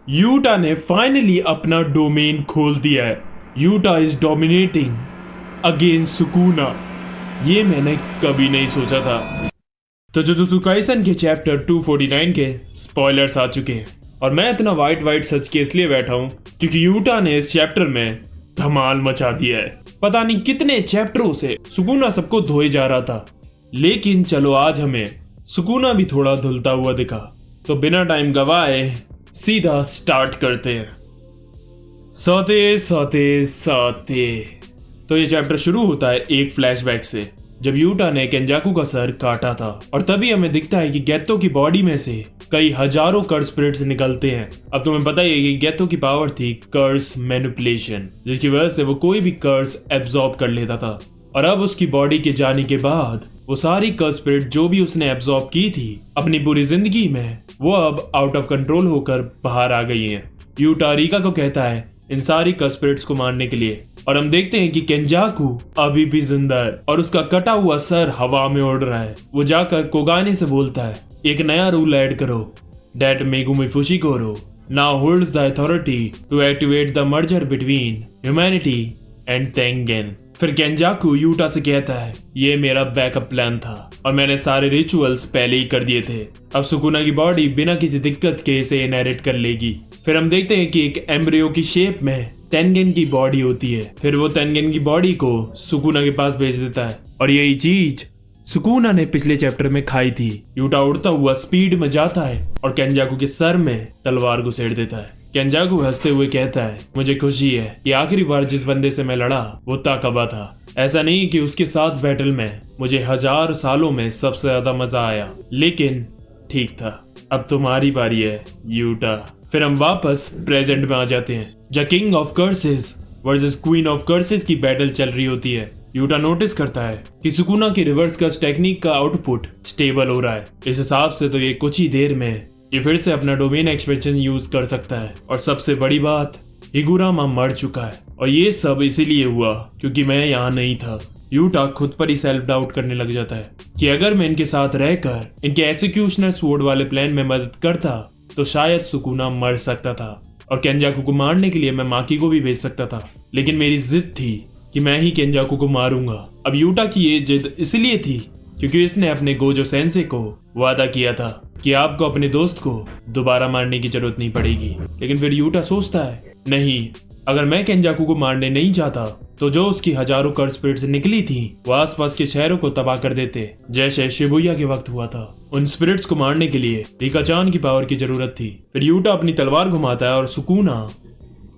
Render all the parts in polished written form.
Utah ने finally अपना domain खोल दिया है। Yuta is dominating against Sukuna. ये मैंने कभी नहीं सोचा था। तो जुजुत्सु काइसन के चैप्टर 249 के स्पॉयलर्स आ चुके हैं और मैं इतना वाइट सच के इसलिए बैठा हूं क्योंकि यूटा ने इस चैप्टर में धमाल मचा दिया है। पता नहीं कितने चैप्टरों से सुकुना सबको धोए जा रहा था, लेकिन चलो आज हमें सुकुना भी थोड़ा धुलता हुआ दिखा। तो बिना टाइम गवाए सीधा स्टार्ट करते हैं। साते। तो ये चैप्टर शुरू होता है एक फ्लैशबैक से, जब यूटा ने केंजाकू का सर काटा था और तभी हमें दिखता है कि गेत्तो की बॉडी में से कई हजारों कर्स स्पिरिट्स निकलते हैं। अब तुम्हें पता ही है कि गेत्तो की पावर थी कर्स मैनिपुलेशन, जिसकी वजह से वो कोई भी कर्स एब्जॉर्ब कर लेता था। और अब उसकी बॉडी के जाने के बाद वो सारी कर्स स्पिरिट जो भी उसने एब्जॉर्ब की थी अपनी पूरी जिंदगी में, वो अब आउट ऑफ कंट्रोल होकर बाहर आ गई हैं। यूटा रिका को कहता है इन सारी कर्स स्पिरिट्स को मारने के लिए, और हम देखते हैं कि केंजाकू अभी भी जिंदा है और उसका कटा हुआ सर हवा में उड़ रहा है। वो जाकर कोगाने से बोलता है एक नया रूल ऐड करो, that Megumi Fushiguro now holds the authority to activate the merger between humanity and Tengen. फिर केंजाकू यूटा से कहता है ये मेरा बैकअप प्लान था और मैंने सारे रिचुअल्स पहले ही कर दिए थे। अब सुकुना की बॉडी बिना किसी दिक्कत के इसे इनहेरिट कर लेगी। फिर हम देखते हैं कि एक एम्ब्रियो की शेप में तेंगेन की बॉडी होती है। फिर वो तेंगेन की बॉडी को सुकुना के पास भेज देता है और यही चीज सुकुना ने पिछले चैप्टर में खाई थी। यूटा उड़ता हुआ स्पीड में जाता है और केंजाकू के सर में तलवार घुसेड़ देता है। केंजाकू हंसते हुए कहता है मुझे खुशी है कि आखिरी बार जिस बंदे से मैं लड़ा वो ताकबा था। ऐसा नहीं कि उसके साथ बैटल में मुझे 1000 सालों में सबसे ज्यादा मजा आया, लेकिन ठीक था। अब तुम्हारी बारी है यूटा। फिर हम वापस प्रेजेंट में आ जाते हैं जहाँ king of curses versus queen of curses की बैटल चल रही होती है। यूटा नोटिस करता है कि सुकुना की रिवर्स कर्स टेक्निक का आउटपुट स्टेबल हो रहा है। इस हिसाब से तो ये कुछ ही देर में ये फिर से अपना डोमेन एक्सपेंशन यूज कर सकता है। और सबसे बड़ी बात, हिगुरामा मर चुका है और ये सब इसीलिए हुआ क्योंकि मैं यहाँ नहीं था। यूटा खुद पर ही सेल्फ डाउट करने लग जाता है कि अगर मैं इनके साथ रहकर इनके एक्सिक्यूशनर स्वॉर्ड वाले प्लान में मदद करता तो शायद सुकुना मर सकता था और केंजाकू को मारने के लिए मैं माकी को भी भेज सकता था, लेकिन मेरी जिद थी कि मैं ही केंजाकू को मारूंगा। अब यूटा की ये जिद इसलिए थी क्योंकि इसने अपने गोजो सेंसे को वादा किया था कि आपको अपने दोस्त को दोबारा मारने की जरूरत नहीं पड़ेगी। लेकिन फिर यूटा सोचता है नहीं, अगर मैं केंजाकू को मारने नहीं जाता तो जो उसकी हजारों कर्स स्पिरिट्स निकली थी वो आसपास के शहरों को तबाह कर देते, जैसे शिबुया के वक्त हुआ था। उन स्पिरिट्स को मारने के लिए रिका-चान की पावर की जरूरत थी। फिर यूटा अपनी तलवार घुमाता है और सुकुना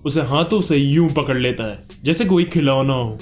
उसे हाथों से यूं पकड़ लेता है जैसे कोई खिलौना हो।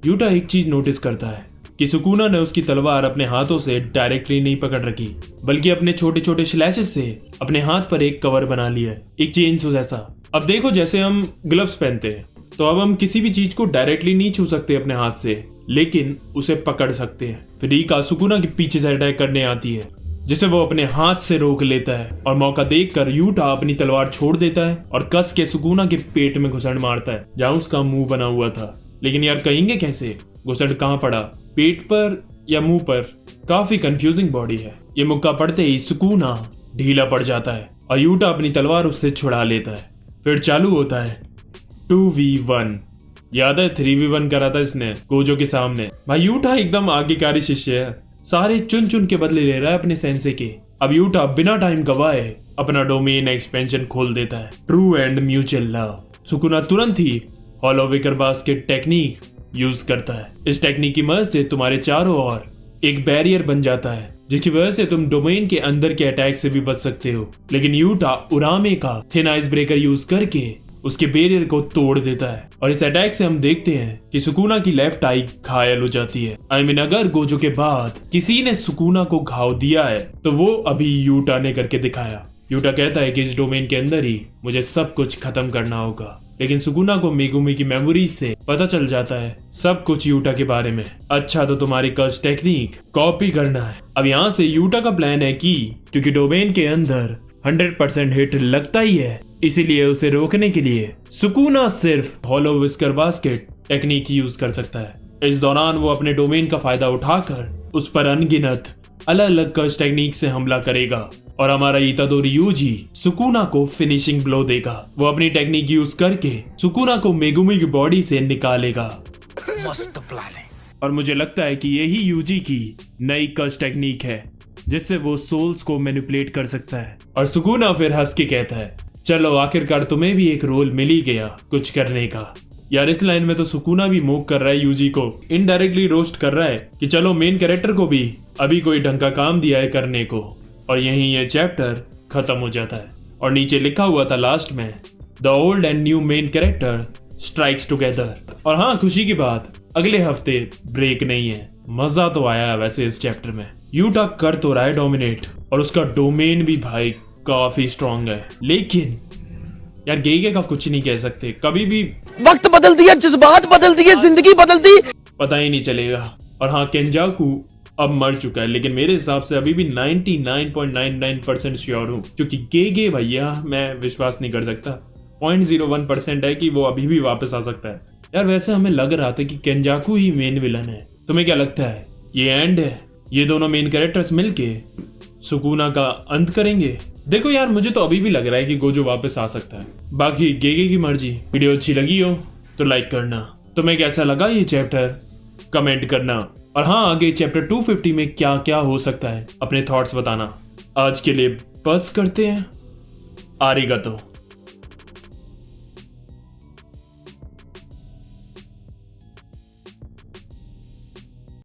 यूटा एक चीज नोटिस करता है कि सुकुना ने उसकी तलवार अपने हाथों से डायरेक्टली नहीं पकड़ रखी, बल्कि अपने छोटे छोटे स्लैशेस से अपने हाथ पर एक कवर बना लिया है, एक चेनसो जैसा। अब देखो जैसे हम ग्लव्स पहनते हैं तो अब हम किसी भी चीज को डायरेक्टली नहीं छू सकते अपने हाथ से, लेकिन उसे पकड़ सकते हैं। फिर रिका सुकुना के पीछे से अटैक करने आती है जिसे वो अपने हाथ से रोक लेता है और मौका देखकर यूटा अपनी तलवार छोड़ देता है और कस के सुकुना के पेट में घुसड़ मारता है जहां उसका मुंह बना हुआ था। लेकिन यार कहेंगे कैसे, घुसड़ कहाँ पड़ा, पेट पर या मुंह पर? काफी कंफ्यूजिंग बॉडी है। ये मुक्का पड़ते ही सुकुना ढीला पड़ जाता है और यूटा अपनी तलवार उससे छुड़ा लेता है। फिर चालू होता है 2v1। याद है 3v1 करा था इसने गोजो के सामने। भाई यूटा एकदम आज्ञाकारी शिष्य है, सारे चुन चुन के बदले ले रहा है अपने सेंसे के। अब यूटा बिना टाइम गवाए अपना डोमेन एक्सपेंशन खोल देता है, true and mutual love. Sukuna तुरंत ही hollow wicker basket technique use करता है। इस टेक्निक की मदद से तुम्हारे चारों ओर एक बैरियर बन जाता है जिसकी वजह से तुम डोमेन के अंदर के अटैक से भी बच सकते हो। लेकिन यूटा उरामे का थिन आइस ब्रेकर यूज करके उसके बैरियर को तोड़ देता है और इस अटैक से हम देखते हैं कि सुकुना की लेफ्ट आई घायल हो जाती है। I mean, अगर गोजो के बाद किसी ने सुकुना को घाव दिया है तो वो अभी यूटा ने करके दिखाया। यूटा कहता है कि इस डोमेन के अंदर ही मुझे सब कुछ खत्म करना होगा, लेकिन सुकुना को मेगुमी की मेमोरीज से पता चल जाता है सब कुछ यूटा के बारे में। अच्छा, तो तुम्हारी कर्स टेक्निक कॉपी करना है। अब यहाँ से यूटा का प्लान है कि क्योंकि डोमेन के अंदर 100% हिट लगता ही है, इसीलिए उसे रोकने के लिए सुकुना सिर्फ hollow whisker basket technique use कर सकता है। इस दौरान वो अपने डोमेन का फायदा उठाकर उस पर अनगिनत अलग अलग कर्स टेक्निक से हमला करेगा और हमारा इतादोरी यूजी सुकुना को फिनिशिंग ब्लो देगा। वो अपनी टेक्निक यूज करके सुकुना को मेगुमी की बॉडी से निकालेगा। मस्त प्लान है। और मुझे लगता है कि यही यूजी की नई कर्स टेक्निक है जिससे वो सोल्स को मैनिपुलेट कर सकता है। और सुकुना फिर हंस के कहता है, चलो आखिरकार तुम्हें भी एक रोल मिल ही गया कुछ करने का। यार इस लाइन में तो सुकुना भी मूव कर रहा है, यूजी को इनडायरेक्टली रोस्ट कर रहा है कि चलो मेन कैरेक्टर को भी अभी कोई ढंग का काम दिया है करने को। और यहीं ये चैप्टर खत्म हो जाता है। और नीचे लिखा हुआ था लास्ट में, the old and new main character strikes together. और हाँ, खुशी की बात, अगले हफ्ते ब्रेक नहीं है। मजा तो आया है वैसे इस चैप्टर में। यूटा कर तो रहा है डोमिनेट और उसका डोमेन भी भाई काफी स्ट्रांग है, लेकिन यार गेगे का कुछ नहीं कह सकते। कभी भी वक्त बदल दिया, जज्बात बदल दिए, जिंदगी बदल दी, पता ही नहीं चलेगा। और हाँ, केंजाकू अब मर चुका है, लेकिन मेरे हिसाब से अभी भी 99.99% श्योर हूँ, क्योंकि गेगे भैया मैं विश्वास नहीं कर सकता। 0.01% है कि वो अभी भी वापस आ सकता है। यार वैसे हमें लग रहा था कि केंजाकू ही मेन विलन है। तुम्हें क्या लगता है ये एंड है? ये दोनों मेन कैरेक्टर्स मिलके सुकुना का अंत करेंगे? देखो यार, मुझे तो अभी भी लग रहा है कि गोजो वापस आ सकता है, बाकी गेगे की मर्जी। वीडियो अच्छी लगी हो तो लाइक करना। तुम्हें कैसा लगा ये चैप्टर कमेंट करना। और हाँ, आगे चैप्टर 250 में क्या क्या हो सकता है अपने थॉट्स बताना। आज के लिए बस करते हैं। आरिगातो।